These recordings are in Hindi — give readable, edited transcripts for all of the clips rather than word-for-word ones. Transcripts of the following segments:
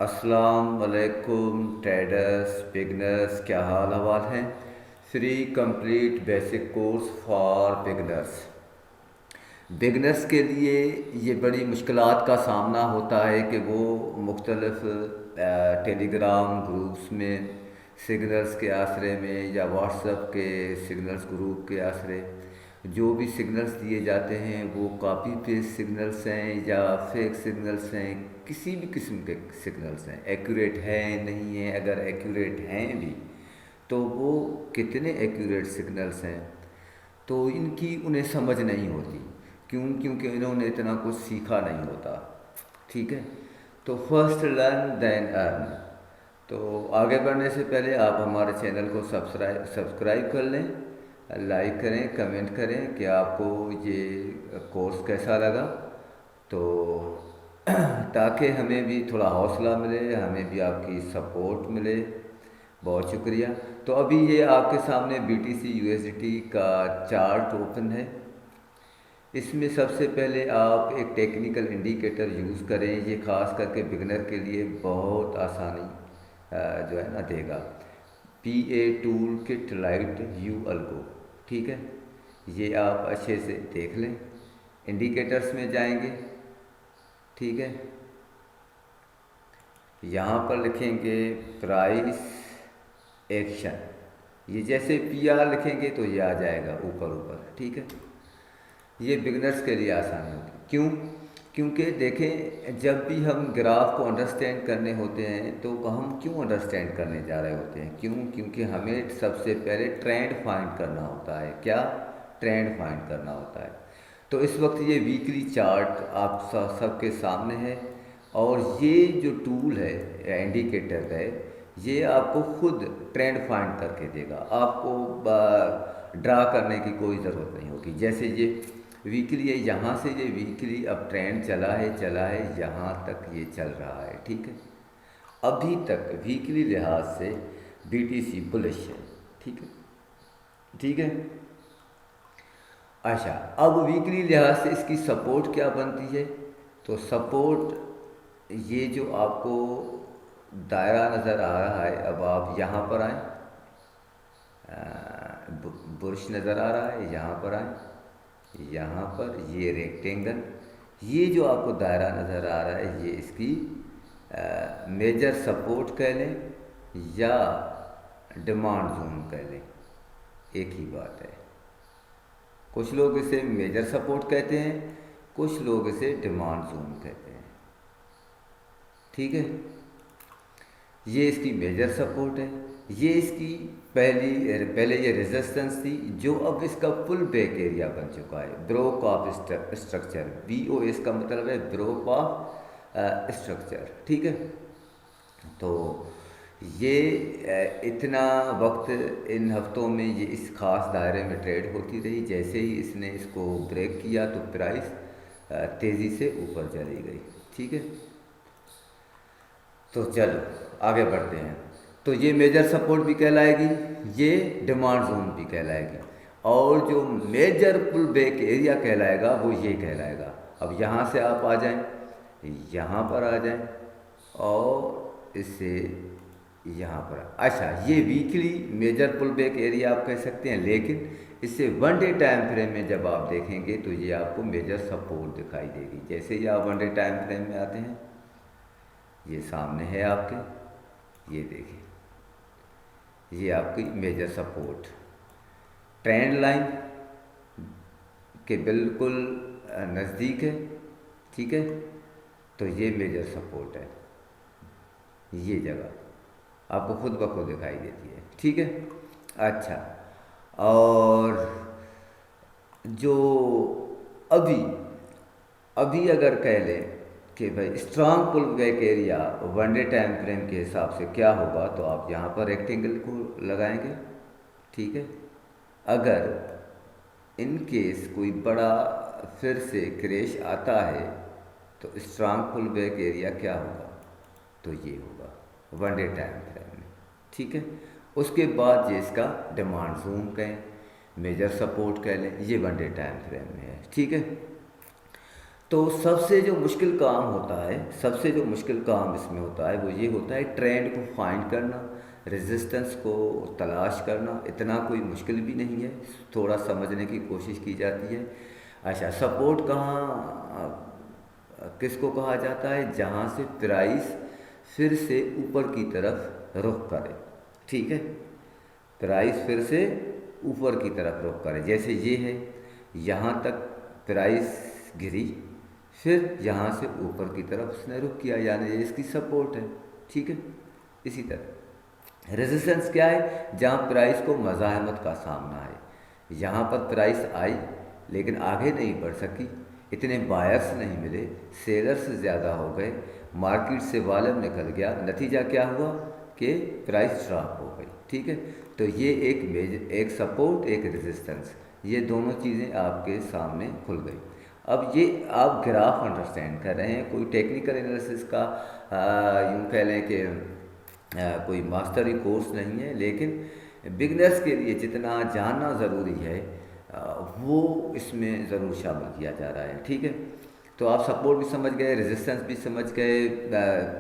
अस्सलाम वालेकुम ट्रेडर्स बिगनर्स, क्या हाल हवाल हैं। Free complete basic course for beginners के लिए ये बड़ी मुश्किलात का सामना होता है कि वो मुख्तलफ़ टेलीग्राम ग्रुप्स में सिग्नल्स के आसरे में या व्हाट्सएप के सिग्नल्स ग्रुप के आसरे जो भी सिग्नल्स दिए जाते हैं वो कॉपी पेस्ट सिग्नल्स हैं या फेक सिग्नल्स हैं, किसी भी किस्म के सिग्नल्स हैं, एक्यूरेट हैं नहीं है, अगर एक्यूरेट हैं भी तो वो कितने एक्यूरेट सिग्नल्स हैं, तो इनकी उन्हें समझ नहीं होती। क्योंकि इन्होंने इतना कुछ सीखा नहीं होता। ठीक है, तो फर्स्ट लर्न देन अर्न। तो आगे बढ़ने से पहले आप हमारे चैनल को सब्सक्राइब कर लें, लाइक करें, कमेंट करें कि आपको ये कोर्स कैसा लगा, तो ताकि हमें भी थोड़ा हौसला मिले, हमें भी आपकी सपोर्ट मिले। बहुत शुक्रिया। तो अभी ये आपके सामने BTC USDT का चार्ट ओपन है। इसमें सबसे पहले आप एक टेक्निकल इंडिकेटर यूज़ करें, ये ख़ास करके बिगनर के लिए बहुत आसानी जो है ना देगा। PA tool kit light you algo. ठीक है, ये आप अच्छे से देख लें। इंडिकेटर्स में जाएंगे, ठीक है, यहाँ पर लिखेंगे प्राइस एक्शन। ये जैसे PR लिखेंगे तो ये आ जाएगा ऊपर ऊपर। ठीक है, ये बिगनर्स के लिए आसानी होगी। क्यों? क्योंकि देखें, जब भी हम ग्राफ को अंडरस्टैंड करने होते हैं तो हम क्यों अंडरस्टैंड करने जा रहे होते हैं? क्यों? क्योंकि हमें सबसे पहले ट्रेंड फाइंड करना होता है। क्या? ट्रेंड फाइंड करना होता है। तो इस वक्त ये वीकली चार्ट आप सबके सामने है, और ये जो टूल है इंडिकेटर है, ये आपको खुद ट्रेंड फाइंड करके देगा। आपको ड्रा करने की कोई ज़रूरत नहीं होगी। जैसे ये वीकली है, यहाँ से ये वीकली अब ट्रेंड चला है, यहाँ तक ये चल रहा है। ठीक है, अभी तक वीकली लिहाज से BTC बुलिश है। ठीक है, ठीक है। अच्छा, अब वीकली लिहाज से इसकी सपोर्ट क्या बनती है? तो सपोर्ट ये जो आपको दायरा नज़र आ रहा है, अब आप यहाँ पर आएँ, बुर्श नज़र आ रहा है, यहाँ पर आएँ, यहाँ पर ये रेक्टेंगल, ये जो आपको दायरा नज़र आ रहा है, ये इसकी मेजर सपोर्ट कह लें या डिमांड जोन कह लें, एक ही बात है। कुछ लोग इसे मेजर सपोर्ट कहते हैं, कुछ लोग इसे डिमांड जोन कहते हैं। ठीक है, ये इसकी मेजर सपोर्ट है, ये इसकी पहले ये रेजिस्टेंस थी, जो अब इसका पुल बैक एरिया बन चुका है। ब्रोक ऑफ स्ट्रक्चर, BOS का मतलब है ब्रोक ऑफ स्ट्रक्चर। ठीक है, तो ये इतना वक्त इन हफ्तों में ये इस ख़ास दायरे में ट्रेड होती रही। जैसे ही इसने इसको ब्रेक किया तो प्राइस तेज़ी से ऊपर चली गई। ठीक है, तो चलो आगे बढ़ते हैं। तो ये मेजर सपोर्ट भी कहलाएगी, ये डिमांड जोन भी कहलाएगी, और जो मेजर पुल बैक एरिया कहलाएगा वो ये कहलाएगा। अब यहाँ से आप आ जाएं, यहाँ पर आ जाएं, और इससे यहाँ पर। अच्छा, ये weekly major pull back area आप कह सकते हैं, लेकिन इससे 1 डे टाइम फ्रेम में जब आप देखेंगे तो ये आपको मेजर सपोर्ट दिखाई देगी। जैसे ही आप 1 डे टाइम फ्रेम में आते हैं, ये सामने है आपके, ये देखिए, ये आपकी मेजर सपोर्ट ट्रेंड लाइन के बिल्कुल नज़दीक है। ठीक है, तो ये मेजर सपोर्ट है, ये जगह आपको खुद ब खुद दिखाई देती है। ठीक है, अच्छा, और जो अभी अभी अगर कह लें कि भाई strong pull back area 1 day time frame के हिसाब से क्या होगा, तो आप यहाँ पर रेक्टेंगल को लगाएंगे। ठीक है, अगर इन केस कोई बड़ा फिर से क्रैश आता है तो स्ट्रांग पुल बैक एरिया क्या होगा, तो ये होगा 1 डे टाइम फ्रेम में। ठीक है, उसके बाद ये इसका डिमांड जोन कहें, मेजर सपोर्ट कह लें, ये 1 डे टाइम फ्रेम में है। ठीक है, तो सबसे जो मुश्किल काम होता है, सबसे जो मुश्किल काम इसमें होता है वो ये होता है ट्रेंड को फाइंड करना, रेजिस्टेंस को तलाश करना। इतना कोई मुश्किल भी नहीं है, थोड़ा समझने की कोशिश की जाती है। अच्छा, सपोर्ट किसको कहा जाता है? जहाँ से प्राइस फिर से ऊपर की तरफ रुख करे। ठीक है, प्राइस फिर से ऊपर की तरफ रुख करे। जैसे ये है, यहाँ तक प्राइस गिरी, फिर यहाँ से ऊपर की तरफ उसने रुख किया, यानी ये इसकी सपोर्ट है। ठीक है, इसी तरह रेजिस्टेंस क्या है? जहाँ प्राइस को मज़ाहमत का सामना है। यहाँ पर प्राइस आई लेकिन आगे नहीं बढ़ सकी, इतने बायर्स नहीं मिले, सेलर्स ज़्यादा हो गए, मार्केट से वॉल्यूम निकल गया, नतीजा क्या हुआ कि प्राइस ड्रॉप हो गई। ठीक है, तो ये एक सपोर्ट, एक रेजिस्टेंस, ये दोनों चीज़ें आपके सामने खुल गई। अब ये आप ग्राफ अंडरस्टैंड कर रहे हैं, कोई टेक्निकल एनालिसिस का यूँ कह लें कि कोई मास्टरी कोर्स नहीं है, लेकिन बिगनर्स के लिए जितना जानना ज़रूरी है वो इसमें ज़रूर शामिल किया जा रहा है। ठीक है, तो आप सपोर्ट भी समझ गए, रेजिस्टेंस भी समझ गए,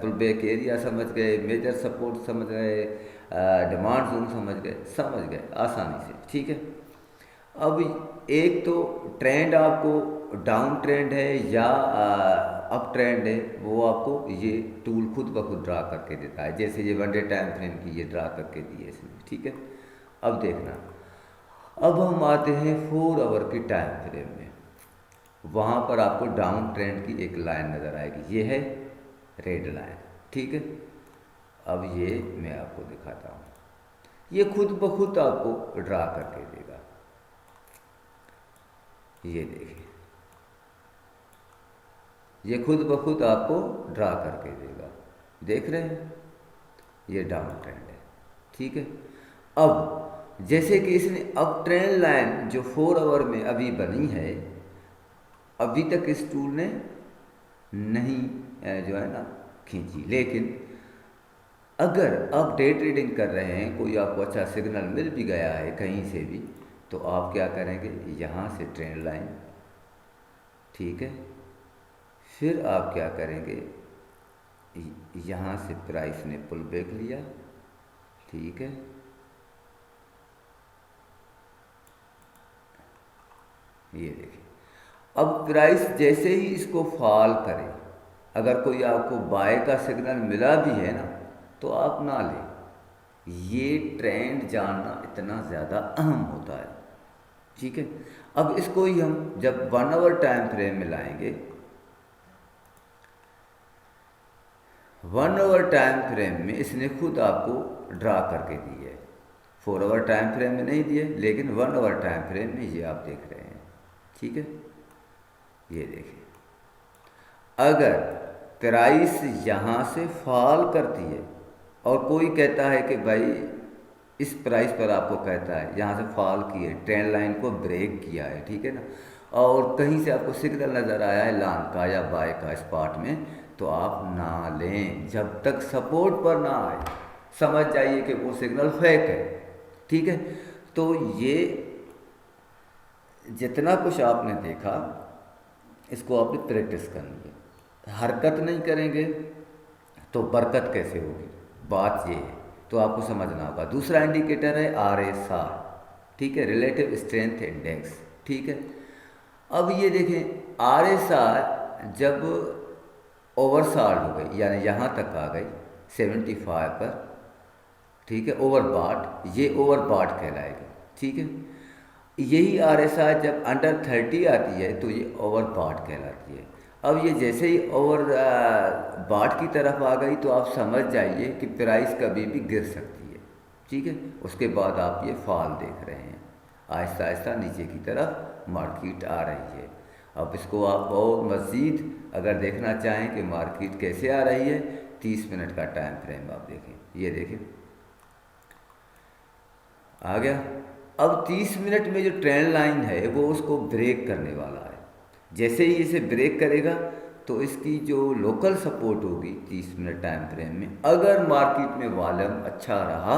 पुल बैक एरिया समझ गए, मेजर सपोर्ट समझ गए, डिमांड जोन समझ गए आसानी से। ठीक है, अब एक तो ट्रेंड आपको डाउन ट्रेंड है या अप ट्रेंड है, वो आपको ये टूल खुद ब खुद ड्रा करके देता है। जैसे ये 1 डे टाइम फ्रेम की ये ड्रा करके दी है इसने। ठीक है, अब देखना, अब हम आते हैं 4 आवर की टाइम फ्रेम में। वहाँ पर आपको डाउन ट्रेंड की एक लाइन नज़र आएगी, ये है रेड लाइन। ठीक है, अब ये मैं आपको दिखाता हूँ, ये खुद ब खुद आपको ड्रा करके देगा। ये देखिए, ये खुद ब खुद आपको ड्रा करके देगा, देख रहे हैं, ये डाउन ट्रेंड है। ठीक है, अब जैसे कि इसने अप ट्रेंड लाइन जो 4 आवर में अभी बनी है, अभी तक इस टूल ने नहीं जो है ना खींची, लेकिन अगर आप डे ट्रेडिंग कर रहे हैं, कोई आपको अच्छा सिग्नल मिल भी गया है कहीं से भी, तो आप क्या करेंगे, यहाँ से ट्रेंड लाइन, ठीक है, फिर आप क्या करेंगे, यहाँ से प्राइस ने पुल बैक लिया। ठीक है, ये देखिए, अब प्राइस जैसे ही इसको फॉल करे, अगर कोई आपको बाय का सिग्नल मिला भी है ना, तो आप ना लें। ये ट्रेंड जानना इतना ज़्यादा अहम होता है। ठीक है, अब इसको ही हम जब 1 आवर टाइम फ्रेम में लाएंगे, 1 आवर टाइम फ्रेम में इसने खुद आपको ड्रा करके दी है। 4 आवर टाइम फ्रेम में नहीं दिए, लेकिन 1 आवर टाइम फ्रेम में ये आप देख रहे हैं। ठीक है, ये देखिए, अगर प्राइस यहाँ से फॉल करती है और कोई कहता है कि भाई इस प्राइस पर आपको कहता है यहाँ से फॉल की है, ट्रेंड लाइन को ब्रेक किया है, ठीक है ना, और कहीं से आपको सिग्नल नज़र आया है लॉन्ग का या बाय का स्पॉट में, तो आप ना लें जब तक सपोर्ट पर ना आए। समझ जाइए कि वो सिग्नल फेक है। ठीक है, तो ये जितना कुछ आपने देखा, इसको आपने प्रैक्टिस करनी है। हरकत नहीं करेंगे तो बरकत कैसे होगी, बात ये है, तो आपको समझना होगा। दूसरा इंडिकेटर है RSI, ठीक है, रिलेटिव स्ट्रेंथ इंडेक्स। ठीक है, अब ये देखें, RSI जब ओवरसॉल्ड हो गई, यानी यहाँ तक आ गई 75 पर, ठीक है, ओवरबॉट, ये ओवरबॉट कहलाएगी। ठीक है, यही RSI जब अंडर 30 आती है तो ये ओवरबॉट कहलाती है। अब ये जैसे ही ओवर बॉट की तरफ आ गई, तो आप समझ जाइए कि प्राइस कभी भी गिर सकती है। ठीक है, उसके बाद आप ये फॉल देख रहे हैं, आहिस्ता आहिस्ता नीचे की तरफ मार्केट आ रही है। अब इसको आप और मज़ीद अगर देखना चाहें कि मार्केट कैसे आ रही है, 30 मिनट का टाइम फ्रेम आप देखें, ये देखें, आ गया। अब 30 मिनट में जो ट्रेंड लाइन है वो उसको ब्रेक करने वाला है। जैसे ही इसे ब्रेक करेगा तो इसकी जो लोकल सपोर्ट होगी 30 मिनट टाइम फ्रेम में, अगर मार्केट में वॉल्यूम अच्छा रहा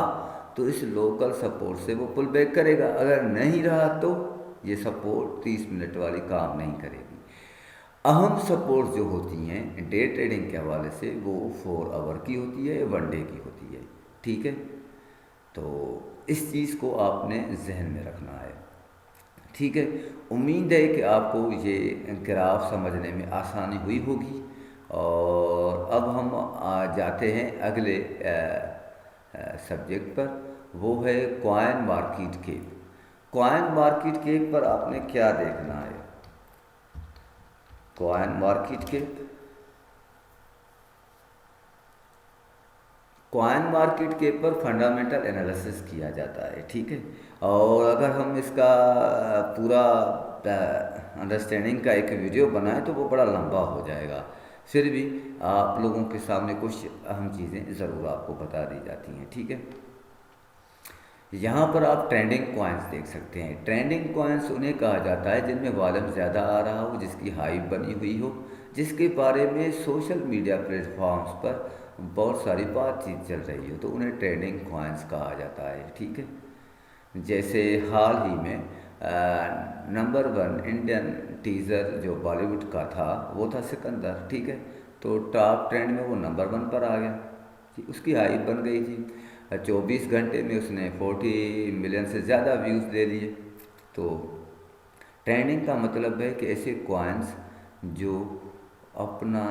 तो इस लोकल सपोर्ट से वो पुल बैक करेगा, अगर नहीं रहा तो ये सपोर्ट 30 मिनट वाली काम नहीं करेगी। अहम सपोर्ट जो होती हैं डे ट्रेडिंग के हवाले से वो 4 आवर की होती है, 1 डे की होती है। ठीक है, तो इस चीज़ को आपने जहन में रखना है। ठीक है, उम्मीद है कि आपको ये ग्राफ समझने में आसानी हुई होगी। और अब हम जाते हैं अगले सब्जेक्ट पर, वो है coin market cap. Coin market cap पर आपने क्या देखना है? Coin market cap, coin market के पर फंडामेंटल एनालिसिस किया जाता है। ठीक है, और अगर हम इसका पूरा अंडरस्टैंडिंग का एक वीडियो बनाएं तो वो बड़ा लंबा हो जाएगा। फिर भी आप लोगों के सामने कुछ अहम चीज़ें ज़रूर आपको बता दी जाती हैं। ठीक है, यहाँ पर आप ट्रेंडिंग कॉइन्स देख सकते हैं। ट्रेंडिंग कॉइन्स उन्हें कहा जाता है जिनमें वॉल्यूम ज़्यादा आ रहा हो, जिसकी हाइप बनी हुई हो, जिसके बारे में सोशल मीडिया प्लेटफॉर्म्स पर बहुत सारी बातचीत चल रही हो, तो उन्हें ट्रेंडिंग कॉइन्स कहा जाता है। ठीक है, जैसे हाल ही में नंबर 1 इंडियन टीज़र जो बॉलीवुड का था वो था सिकंदर। ठीक है, तो टॉप ट्रेंड में वो नंबर 1 पर आ गया कि उसकी हाइप बन गई थी। 24 घंटे में उसने 40 मिलियन से ज़्यादा व्यूज़ ले लिए। तो ट्रेंडिंग का मतलब है कि ऐसे कॉइन्स जो अपना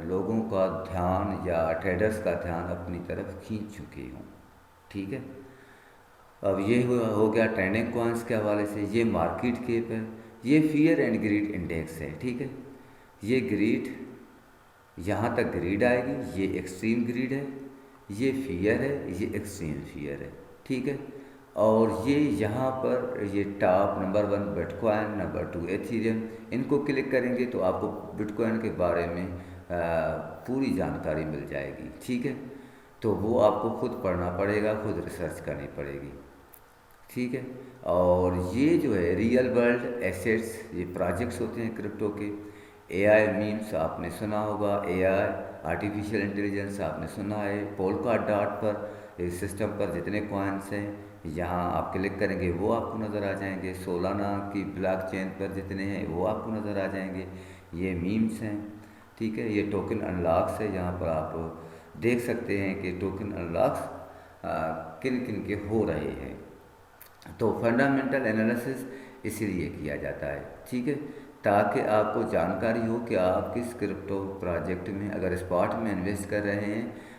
लोगों का ध्यान या ट्रेडर्स का ध्यान अपनी तरफ खींच चुके हों। ठीक है, अब ये हो गया ट्रेंडिंग कॉइन्स के हवाले से। ये मार्केट कैप है, ये फियर एंड ग्रीड इंडेक्स है। ठीक है, ये ग्रीड, यहाँ तक ग्रीड आएगी, ये एक्सट्रीम ग्रीड है, ये फियर है, ये एक्सट्रीम फियर है। ठीक है, और ये यहाँ पर ये top number 1 bitcoin, number 2 Ethereum, इनको क्लिक करेंगे तो आपको बिटकॉइन के बारे में पूरी जानकारी मिल जाएगी। ठीक है, तो वो आपको खुद पढ़ना पड़ेगा, खुद रिसर्च करनी पड़ेगी। ठीक है, और ये जो है रियल वर्ल्ड एसेट्स, ये प्रोजेक्ट्स होते हैं क्रिप्टो के। एआई मीम्स आपने सुना होगा, एआई आर्टिफिशियल इंटेलिजेंस आपने सुना है। पोलका डॉट पर इस सिस्टम पर जितने कॉइन्स हैं, यहाँ आप क्लिक करेंगे वो आपको नज़र आ जाएंगे। सोलाना की ब्लॉकचेन पर जितने हैं वो आपको नज़र आ जाएंगे। ये मीम्स हैं। ठीक है, ये टोकन अनलॉक्स है, यहाँ पर आप देख सकते हैं कि टोकन अनलॉक्स किन किन के हो रहे हैं। तो फंडामेंटल एनालिसिस इसीलिए किया जाता है। ठीक है, ताकि आपको जानकारी हो कि आप किस क्रिप्टो प्रोजेक्ट में, अगर स्पॉट में इन्वेस्ट कर रहे हैं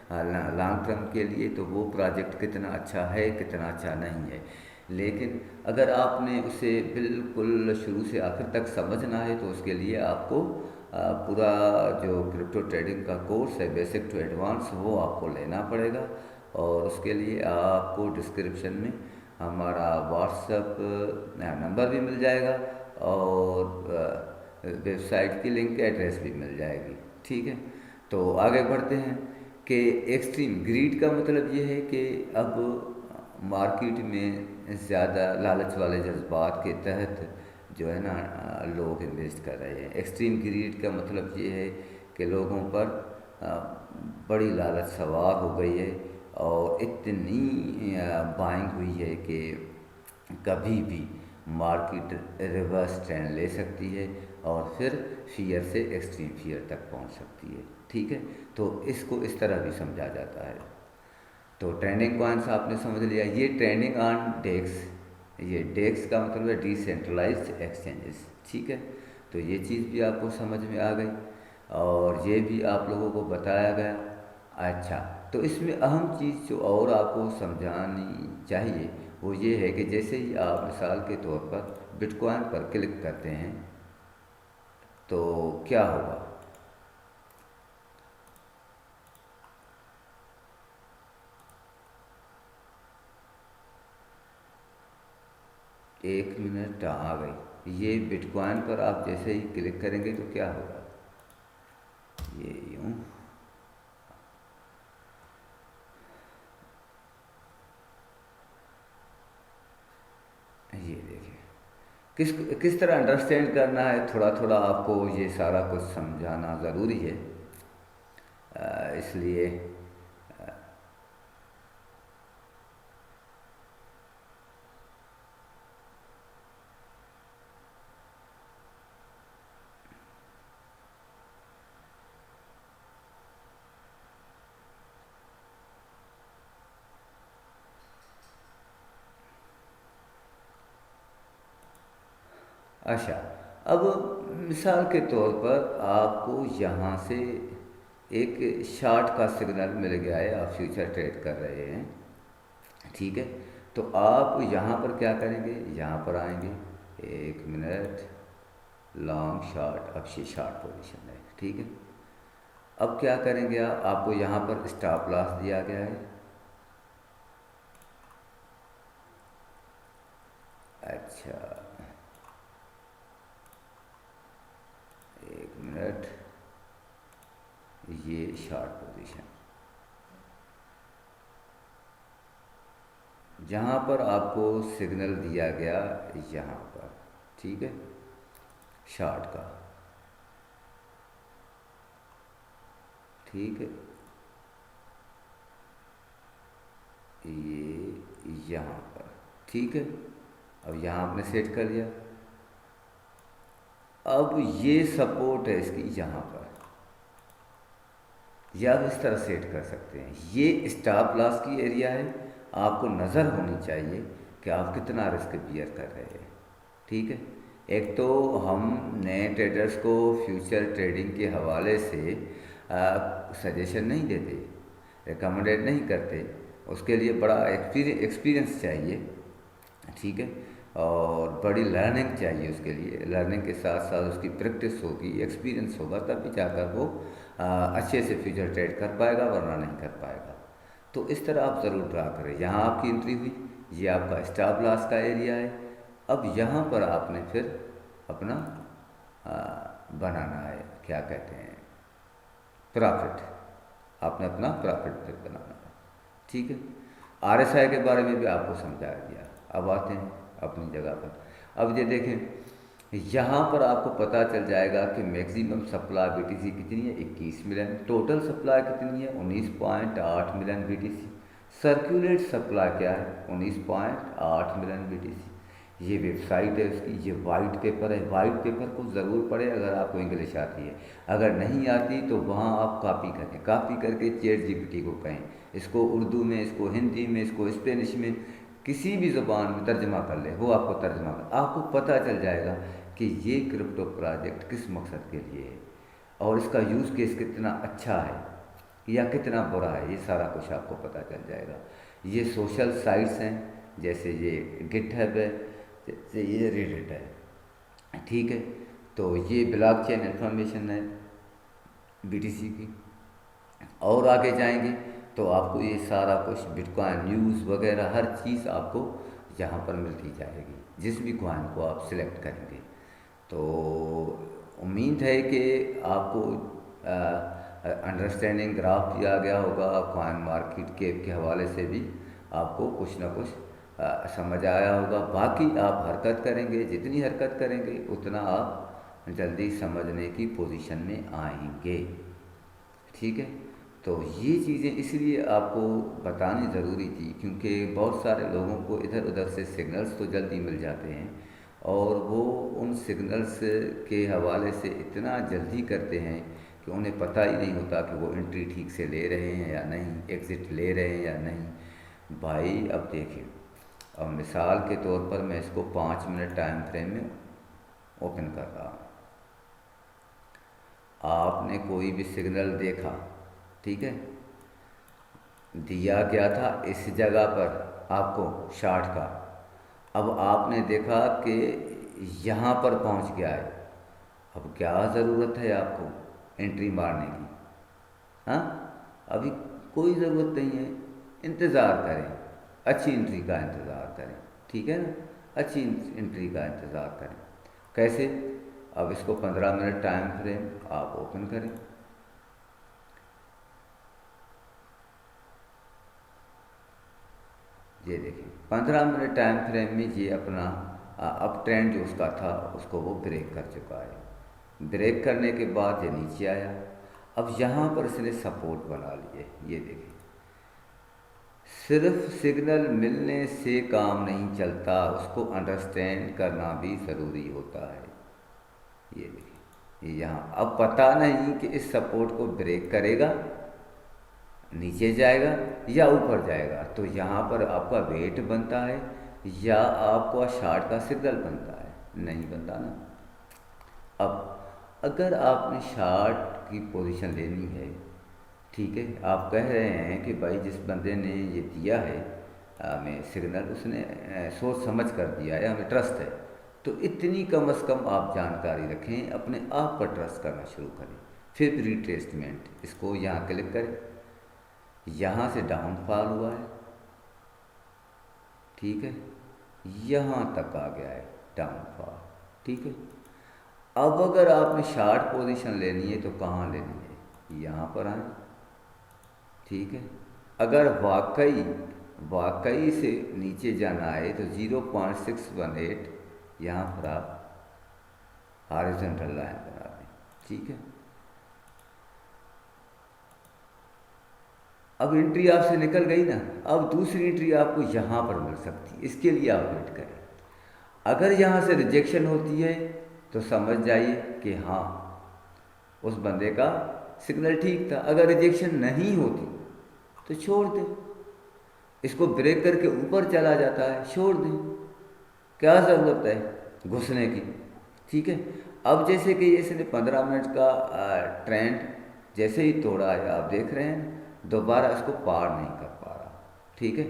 लॉन्ग टर्म के लिए, तो वो प्रोजेक्ट कितना अच्छा है, कितना अच्छा नहीं है। लेकिन अगर आपने उसे बिल्कुल शुरू से आखिर तक समझना है तो उसके लिए आपको पूरा जो क्रिप्टो ट्रेडिंग का कोर्स है बेसिक टू एडवांस, वो आपको लेना पड़ेगा। और उसके लिए आपको डिस्क्रिप्शन में हमारा व्हाट्सएप नंबर भी मिल जाएगा और वेबसाइट की लिंक एड्रेस भी मिल जाएगी। ठीक है, तो आगे बढ़ते हैं कि एक्सट्रीम ग्रीड का मतलब ये है कि अब मार्केट में ज़्यादा लालच वाले जज्बात के तहत जो है ना लोग इन्वेस्ट कर रहे हैं। एक्सट्रीम ग्रीड का मतलब ये है कि लोगों पर अ, बड़ी लालच सवार हो गई है और इतनी बाइंग हुई है कि कभी भी मार्केट रिवर्स ट्रेंड ले सकती है और फिर फियर से एक्सट्रीम फियर तक पहुंच सकती है। ठीक है, तो इसको इस तरह भी समझा जाता है। तो ट्रेंडिंग कॉइन्स आपने समझ लिया। ये ट्रेंडिंग ऑन डेक्स, ये डेक्स का मतलब है डिसेंट्रलाइज्ड एक्सचेंजेस। ठीक है, तो ये चीज़ भी आपको समझ में आ गई और ये भी आप लोगों को बताया गया। अच्छा, तो इसमें अहम चीज़ जो और आपको समझानी चाहिए वो ये है कि जैसे ही आप मिसाल के तौर पर बिटकॉइन पर क्लिक करते हैं तो क्या होगा? एक मिनट, आ गई। ये बिटकॉइन पर आप जैसे ही क्लिक करेंगे तो क्या होगा? ये यूँ, ये देखिए किस किस तरह अंडरस्टैंड करना है, थोड़ा थोड़ा आपको ये सारा कुछ समझाना ज़रूरी है। इसलिए अच्छा, अब मिसाल के तौर पर आपको यहाँ से एक शार्ट का सिग्नल मिल गया है, आप फ्यूचर ट्रेड कर रहे हैं, ठीक है। तो आप यहाँ पर क्या करेंगे, यहाँ पर आएंगे, 1 मिनट, लॉन्ग शॉर्ट, अब ये शॉर्ट पोजीशन है, ठीक है। अब क्या करेंगे आप, आपको यहाँ पर स्टॉप लॉस दिया गया है। अच्छा, 1 मिनट, ये शॉर्ट पोजीशन, जहाँ पर आपको सिग्नल दिया गया, यहाँ पर, ठीक है, शॉर्ट का, ठीक है, ये यहाँ पर, ठीक है। अब यहाँ आपने सेट कर लिया। अब ये सपोर्ट है इसकी यहाँ पर, या आप इस तरह सेट कर सकते हैं, ये स्टॉप लॉस की एरिया है। आपको नज़र होनी चाहिए कि आप कितना रिस्क बियर कर रहे हैं, ठीक है। एक तो हम नए ट्रेडर्स को फ्यूचर ट्रेडिंग के हवाले से सजेशन नहीं देते, रिकमेंडेड नहीं करते, उसके लिए बड़ा एक्सपीरियंस चाहिए, ठीक है, और बड़ी लर्निंग चाहिए उसके लिए। लर्निंग के साथ साथ उसकी प्रैक्टिस होगी, एक्सपीरियंस होगा, तब भी जाकर वो अच्छे से फ्यूचर ट्रेड कर पाएगा, वरना नहीं कर पाएगा। तो इस तरह आप ज़रूर ड्रा करें। यहाँ आपकी एंट्री हुई, ये आपका स्टॉप लॉस का एरिया है। अब यहाँ पर आपने फिर अपना आ, बनाना है, क्या कहते हैं, प्रॉफिट। आपने अपना प्रॉफिट फिर बनाना है, ठीक है। आरएसआई के बारे में भी आपको समझाया दिया। अब आते हैं अपनी जगह पर। अब ये देखें, यहाँ पर आपको पता चल जाएगा कि मैक्सिमम सप्लाई बीटीसी कितनी है, 21 मिलियन। टोटल सप्लाई कितनी है, 19.8 मिलियन बीटीसी। सर्कुलेट सप्लाई क्या है, 19.8 मिलियन बीटीसी। ये वेबसाइट है उसकी, ये वाइट पेपर है। वाइट पेपर को ज़रूर पढ़ें अगर आपको इंग्लिश आती है। अगर नहीं आती तो वहाँ आप कॉपी करें, कॉपी करके चैट जीपीटी को कहें, इसको उर्दू में, इसको हिंदी में, इसको स्पेनिश में, किसी भी ज़ुबान में तर्जमा कर ले, वो आपको तर्जमा कर, आपको पता चल जाएगा कि ये क्रिप्टो प्रोजेक्ट किस मकसद के लिए है और इसका यूज़ केस कितना अच्छा है या कितना बुरा है, ये सारा कुछ आपको पता चल जाएगा। ये सोशल साइट्स हैं, जैसे ये गिटहब है, जैसे ये रेडिट है, ठीक है। तो ये ब्लॉकचेन इन्फॉर्मेशन है बीटीसी की। और आगे जाएंगे तो आपको ये सारा कुछ बिटकॉइन न्यूज़ वगैरह हर चीज़ आपको यहाँ पर मिलती जाएगी, जिस भी कॉइन को आप सिलेक्ट करेंगे। तो उम्मीद है कि आपको अंडरस्टैंडिंग ग्राफ दिया गया होगा, कॉइन मार्केट कैप के हवाले से भी आपको कुछ ना कुछ समझ आया होगा। बाकी आप हरकत करेंगे, जितनी हरकत करेंगे उतना आप जल्दी समझने की पोजीशन में आएंगे, ठीक है। तो ये चीज़ें इसलिए आपको बतानी ज़रूरी थी क्योंकि बहुत सारे लोगों को इधर उधर से सिग्नल्स तो जल्दी मिल जाते हैं और वो उन सिग्नल्स के हवाले से इतना जल्दी करते हैं कि उन्हें पता ही नहीं होता कि वो एंट्री ठीक से ले रहे हैं या नहीं, एग्ज़िट ले रहे हैं या नहीं। भाई अब देखिए, अब मिसाल के तौर पर मैं इसको 5 मिनट टाइम फ्रेम में ओपन कर रहा हूँ। आपने कोई भी सिग्नल देखा, ठीक है, दिया गया था इस जगह पर आपको शार्ट का, अब आपने देखा कि यहाँ पर पहुँच गया है। अब क्या ज़रूरत है आपको एंट्री मारने की? हाँ, अभी कोई ज़रूरत नहीं है, इंतज़ार करें, अच्छी एंट्री का इंतज़ार करें, ठीक है ना, अच्छी एंट्री का इंतज़ार करें। कैसे? अब इसको 15 मिनट टाइम फ्रेम आप ओपन करें। ये देखिए 15 मिनट टाइम फ्रेम में ये अपना अप ट्रेंड जो उसका था उसको वो ब्रेक कर चुका है। ब्रेक करने के बाद ये नीचे आया। अब यहाँ पर इसने सपोर्ट बना लिए। ये देखिए, सिर्फ सिग्नल मिलने से काम नहीं चलता, उसको अंडरस्टैंड करना भी ज़रूरी होता है। ये देखिए, ये यहाँ अब पता नहीं कि इस सपोर्ट को ब्रेक करेगा, नीचे जाएगा या ऊपर जाएगा। तो यहाँ पर आपका वेट बनता है या आपका शार्ट का सिग्नल बनता है। नहीं बनता ना। अब अगर आपने शार्ट की पोजीशन लेनी है, ठीक है, आप कह रहे हैं कि भाई जिस बंदे ने ये दिया है हमें सिग्नल, उसने सोच समझ कर दिया है, हमें ट्रस्ट है, तो इतनी कम से कम आप जानकारी रखें, अपने आप पर ट्रस्ट करना शुरू करें। फिर रिट्रेसमेंट, इसको यहाँ क्लिक करें, यहाँ से डाउनफॉल हुआ है, ठीक है, यहाँ तक आ गया है डाउनफॉल, ठीक है। अब अगर आपने शार्ट पोजीशन लेनी है तो कहाँ लेनी है, यहाँ पर आए, ठीक है। अगर वाकई वाकई से नीचे जाना है तो 0.618 यहाँ पर आप हॉरिजॉन्टल लाइन बना दें, ठीक है। अब एंट्री आपसे निकल गई ना, अब दूसरी एंट्री आपको यहाँ पर मिल सकती है, इसके लिए आप वेट करें। अगर यहाँ से रिजेक्शन होती है तो समझ जाइए कि हाँ उस बंदे का सिग्नल ठीक था। अगर रिजेक्शन नहीं होती तो छोड़ दें, इसको ब्रेक करके ऊपर चला जाता है, छोड़ दें, क्या ज़रूरत है घुसने की, ठीक है। अब जैसे कि इसने 15 मिनट का ट्रेंड जैसे ही तोड़ा है, आप देख रहे हैं दोबारा इसको पार नहीं कर पा रहा, ठीक है।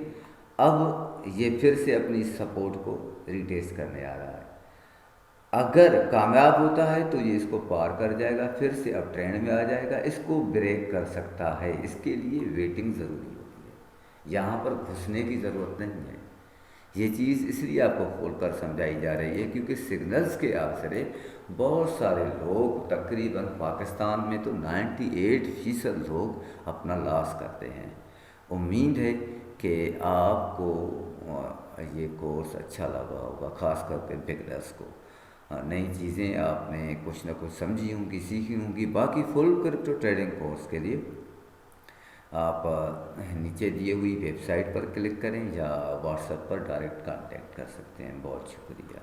अब ये फिर से अपनी सपोर्ट को रिटेस्ट करने आ रहा है। अगर कामयाब होता है तो ये इसको पार कर जाएगा, फिर से अब ट्रेंड में आ जाएगा, इसको ब्रेक कर सकता है। इसके लिए वेटिंग ज़रूरी होती है, यहाँ पर घुसने की ज़रूरत नहीं है। ये चीज़ इसलिए आपको खोलकर समझाई जा रही है क्योंकि सिग्नल्स के आसरे बहुत सारे लोग, तकरीबन पाकिस्तान में तो 98% लोग अपना लॉस करते हैं। उम्मीद है कि आपको ये कोर्स अच्छा लगा होगा, ख़ास करके बिगनर्स को। नई चीज़ें आपने कुछ ना कुछ समझी होंगी, सीखी होंगी। बाकी फुल क्रिप्टो ट्रेडिंग कोर्स के लिए आप नीचे दिए हुई वेबसाइट पर क्लिक करें या व्हाट्सएप पर डायरेक्ट कांटेक्ट कर सकते हैं। बहुत शुक्रिया।